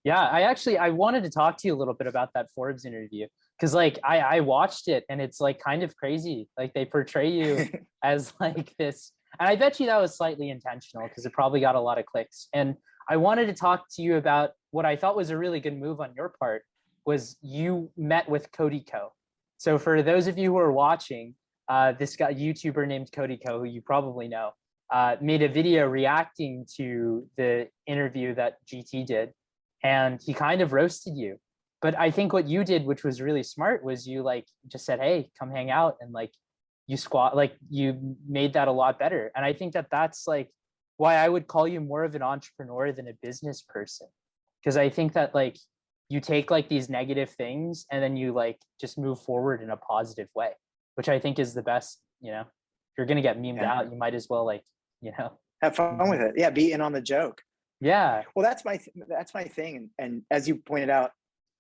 Yeah, I wanted to talk to you a little bit about that Forbes interview because like I watched it and it's like kind of crazy. Like they portray you as like this, and I bet you that was slightly intentional because it probably got a lot of clicks. And I wanted to talk to you about what I thought was a really good move on your part was you met with Cody Co. So for those of you who are watching, this guy YouTuber named Cody Co, who you probably know, made a video reacting to the interview that GT did, and he kind of roasted you. But I think what you did, which was really smart, was you like just said, "Hey, come hang out," and like you made that a lot better. And I think that that's like why I would call you more of an entrepreneur than a business person, because I think that like you take like these negative things and then you like just move forward in a positive way, which I think is the best. If you're gonna get memed Yeah. out, you might as well like Have fun with it. Yeah, be in on the joke. yeah, Well, that's my thing. And as you pointed out,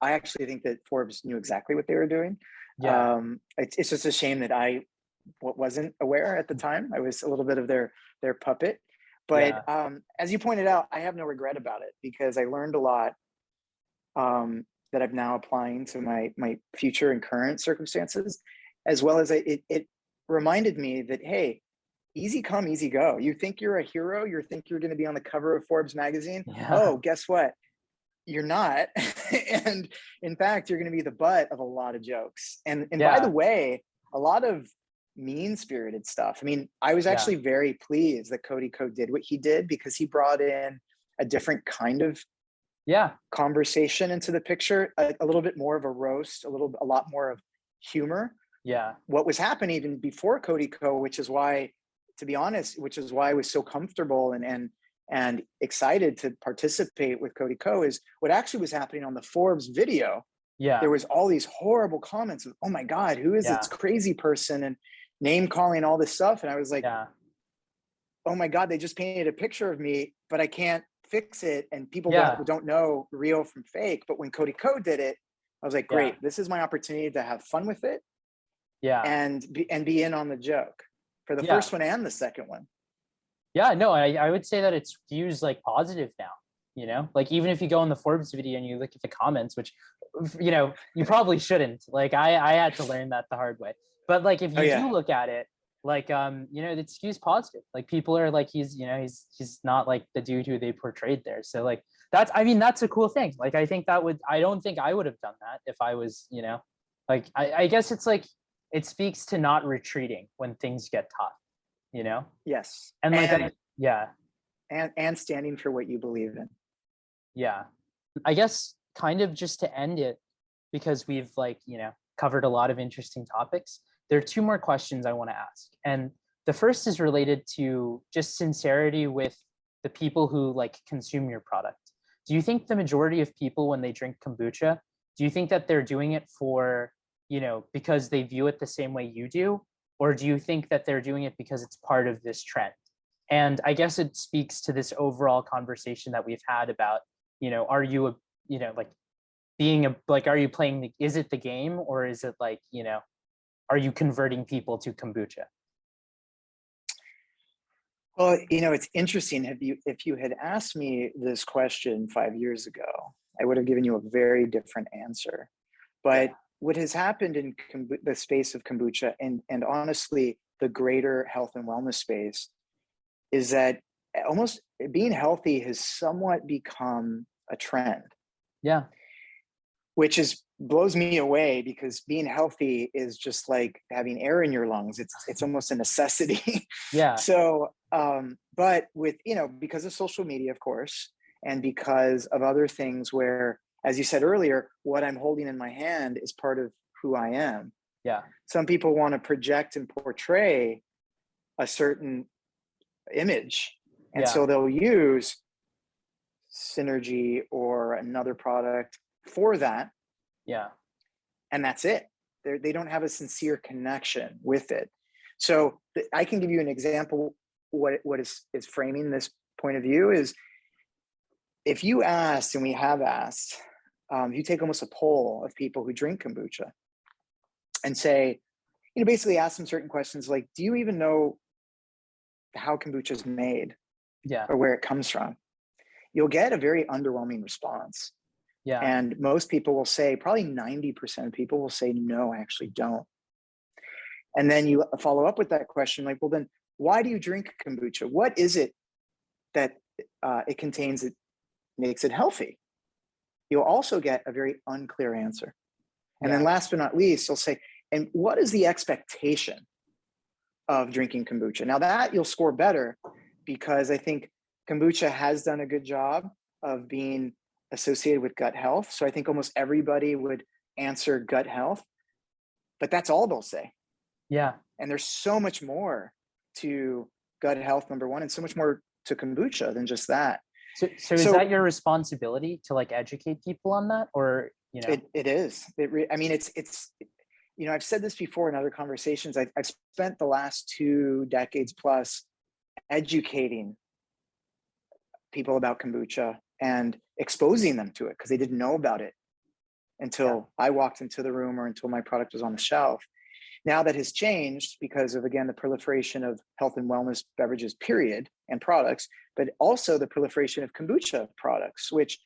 I actually think that Forbes knew exactly what they were doing. yeah, It's just a shame that I wasn't aware at the time. I was a little bit of their puppet. But yeah, as you pointed out, I have no regret about it because I learned a lot that I'm now applying to my future and current circumstances, as well as it reminded me that, hey, easy come, easy go. You think you're a hero, you think you're going to be on the cover of Forbes magazine. yeah, Oh, guess what? You're not. And in fact, you're going to be the butt of a lot of jokes. And by the yeah, way, a lot of mean-spirited stuff. I mean, I was yeah, actually very pleased that Cody Co did what he did because he brought in a different kind of yeah, conversation into the picture, a little bit more of a roast, a lot more of humor. yeah, What was happening even before Cody Co, which is why, to be honest, which is why I was so comfortable and excited to participate with Cody Co, is what actually was happening on the Forbes video. There yeah, was all these horrible comments of, oh my God, who is this yeah, crazy person, and name calling all this stuff. And I was like, yeah, oh my God, they just painted a picture of me, but I can't fix it. And people yeah, don't know real from fake. But when Cody Co did it, I was like, yeah, great, this is my opportunity to have fun with it yeah, and be in on the joke for the yeah, first one and the second one. yeah. No, I would say that it's used like positive now. Like even if you go on the Forbes video and you look at the comments, which you probably shouldn't. Like I had to learn that the hard way. But like if Oh you yeah. do look at it, like it's skewed positive. Like people are like he's not like the dude who they portrayed there. So like that's a cool thing. Like I don't think I would have done that if I was, like I guess it's like it speaks to not retreating when things get tough, you know? Yes. And like yeah, And standing for what you believe in. yeah. I guess kind of just to end it, because we've like, covered a lot of interesting topics. There are two more questions I want to ask. And the first is related to just sincerity with the people who like consume your product. Do you think the majority of people when they drink kombucha, do you think that they're doing it for, because they view it the same way you do? Or do you think that they're doing it because it's part of this trend? And I guess it speaks to this overall conversation that we've had about, are you a, like being a, like, are you playing the, is it the game or is it like, are you converting people to kombucha? Well, it's interesting. If you had asked me this question 5 years ago, I would have given you a very different answer. Yeah. But what has happened in the space of kombucha and honestly, the greater health and wellness space is that almost being healthy has somewhat become a trend, Yeah. which is blows me away because being healthy is just like having air in your lungs. It's almost a necessity. Yeah. So, but with because of social media, of course, and because of other things where, as you said earlier, what I'm holding in my hand is part of who I am. Yeah. Some people want to project and portray a certain image, and Yeah. so they'll use synergy or another product for that, Yeah. and that's it. They don't have a sincere connection with it. So I can give you an example. What is framing this point of view is, if you asked, and we have asked, you take almost a poll of people who drink kombucha and say, basically ask them certain questions like, do you even know how kombucha is made Yeah. or where it comes from? You'll get a very underwhelming response. Yeah. And most people will say, probably 90% of people will say, no, I actually don't. And then you follow up with that question, like, well, then why do you drink kombucha? What is it that it contains that makes it healthy? You'll also get a very unclear answer. And then last but not least, you'll say, and what is the expectation of drinking kombucha? Now that you'll score better, because I think kombucha has done a good job of being associated with gut health. So I think almost everybody would answer gut health, but that's all they'll say. Yeah. And there's so much more to gut health, number one, and so much more to kombucha than just that. So is that your responsibility to like educate people on that, or, you know? It is. I mean, it's, you know, I've said this before in other conversations. I've spent the last 2 decades plus educating people about kombucha and exposing them to it because they didn't know about it until I walked into the room or until my product was on the shelf. Now that has changed because of, again, the proliferation of health and wellness beverages, period, and products, but also the proliferation of kombucha products, which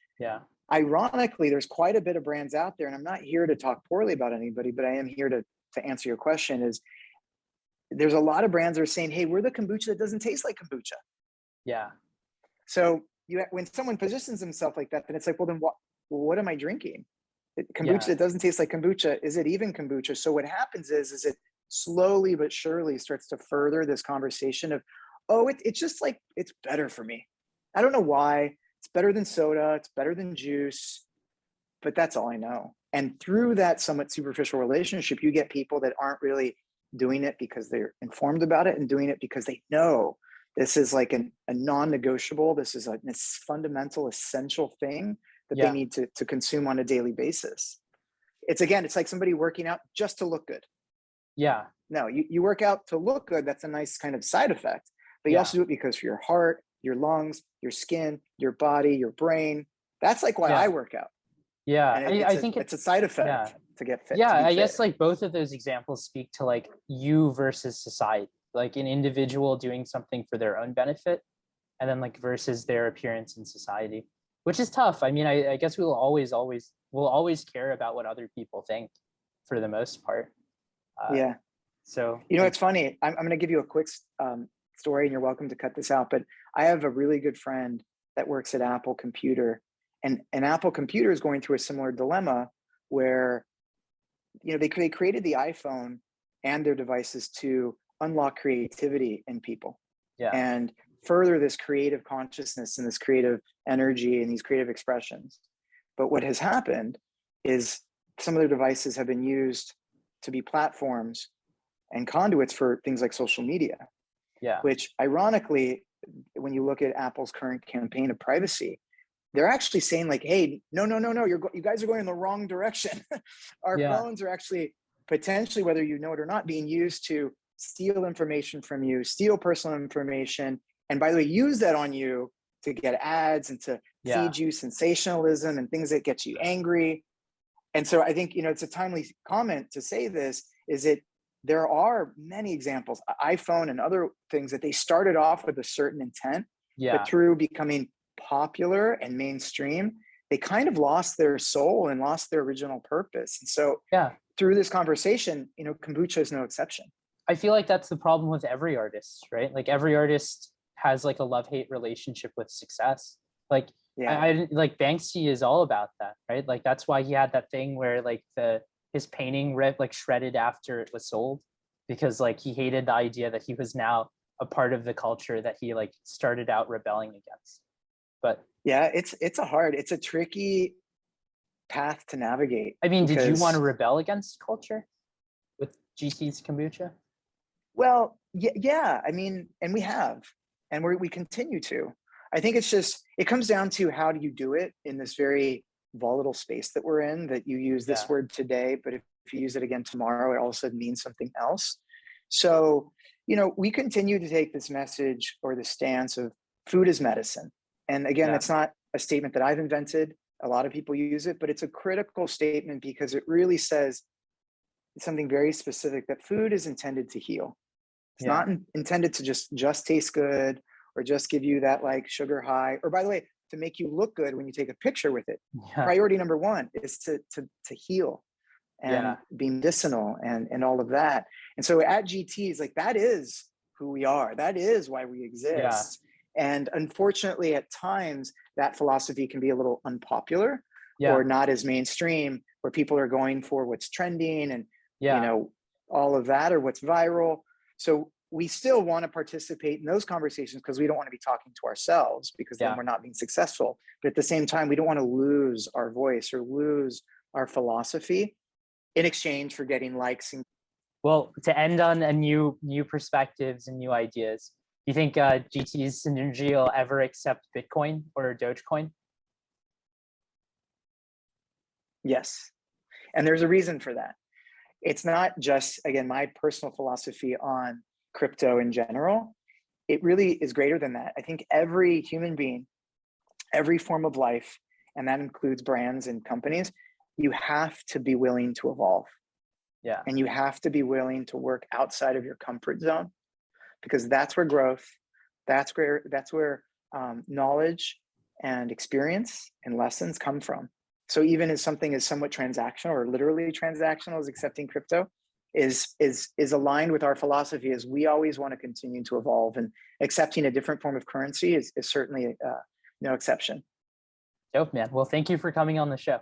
ironically, there's quite a bit of brands out there. And I'm not here to talk poorly about anybody, but I am here to answer your question. Is there's a lot of brands that are saying, hey, we're the kombucha that doesn't taste like kombucha. Yeah. So when someone positions themselves like that, then it's like, well, then what am I drinking? Kombucha that doesn't taste like kombucha, is it even kombucha? So what happens is it slowly but surely starts to further this conversation of, oh, it's just like, it's better for me. I don't know why. It's better than soda. It's better than juice, but that's all I know. And through that somewhat superficial relationship, you get people that aren't really doing it because they're informed about it and doing it because they know this is like a non-negotiable. This is a fundamental, essential thing that they need to consume on a daily basis. It's like somebody working out just to look good. Yeah. No, you work out to look good. That's a nice kind of side effect, but you also do it because for your heart, your lungs, your skin, your body, your brain. That's like why I work out. Yeah. And I think it's a side effect to get fit. Yeah. I guess like both of those examples speak to like you versus society, like an individual doing something for their own benefit and then like versus their appearance in society, which is tough. I mean, I guess we'll always care about what other people think for the most part. So, you know, it's funny. I'm going to give you a quick story and you're welcome to cut this out, but I have a really good friend that works at Apple Computer, and Apple Computer is going through a similar dilemma where, you know, they created the iPhone and their devices to unlock creativity in people and further this creative consciousness and this creative energy and these creative expressions. But what has happened is some of their devices have been used to be platforms and conduits for things like social media, which ironically, when you look at Apple's current campaign of privacy, they're actually saying like, hey, no, you guys are going in the wrong direction. Our phones are actually potentially, whether you know it or not, being used to steal information from you, steal personal information, and by the way, use that on you to get ads and to feed you sensationalism and things that get you angry. And so I think, you know, it's a timely comment to say this, is that there are many examples, iPhone and other things, that they started off with a certain intent, but through becoming popular and mainstream, they kind of lost their soul and lost their original purpose. And so through this conversation, you know, kombucha is no exception. I feel like that's the problem with every artist, right? Like every artist has like a love-hate relationship with success. Like I like Banksy is all about that, right? Like that's why he had that thing where like his painting like shredded after it was sold, because like he hated the idea that he was now a part of the culture that he like started out rebelling against. But it's a tricky path to navigate. I mean, did you want to rebel against culture with GT's kombucha? Well, yeah. I mean, and we have, and we continue to. I think it's just, it comes down to how do you do it in this very volatile space that we're in, that you use this word today, but if you use it again tomorrow, it all of a sudden means something else. So, you know, we continue to take this message or the stance of food is medicine. And again, that's not a statement that I've invented. A lot of people use it, but it's a critical statement because it really says something very specific, that food is intended to heal. It's not intended to just taste good or just give you that like sugar high. Or by the way, to make you look good when you take a picture with it. Yeah. Priority number one is to heal and be medicinal and all of that. And so at GTs, like, that is who we are. That is why we exist. And unfortunately, at times, that philosophy can be a little unpopular or not as mainstream, where people are going for what's trending and, you know, all of that, or what's viral. So we still want to participate in those conversations because we don't want to be talking to ourselves, because then we're not being successful. But at the same time, we don't want to lose our voice or lose our philosophy in exchange for getting likes. And well, to end on a new perspectives and new ideas, do you think GT's Synergy will ever accept Bitcoin or Dogecoin? Yes. And there's a reason for that. It's not just, again, my personal philosophy on crypto in general. It really is greater than that. I think every human being, every form of life, and that includes brands and companies, you have to be willing to evolve. Yeah. And you have to be willing to work outside of your comfort zone, because that's where growth, that's where knowledge and experience and lessons come from. So even as something as somewhat transactional, or literally transactional, as accepting crypto, is aligned with our philosophy, as we always want to continue to evolve, and accepting a different form of currency is certainly no exception. Dope, man. Well, thank you for coming on the show.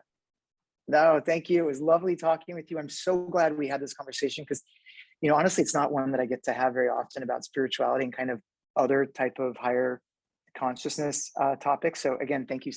No, thank you. It was lovely talking with you. I'm so glad we had this conversation, because, you know, honestly, it's not one that I get to have very often, about spirituality and kind of other type of higher consciousness topics. So again, thank you.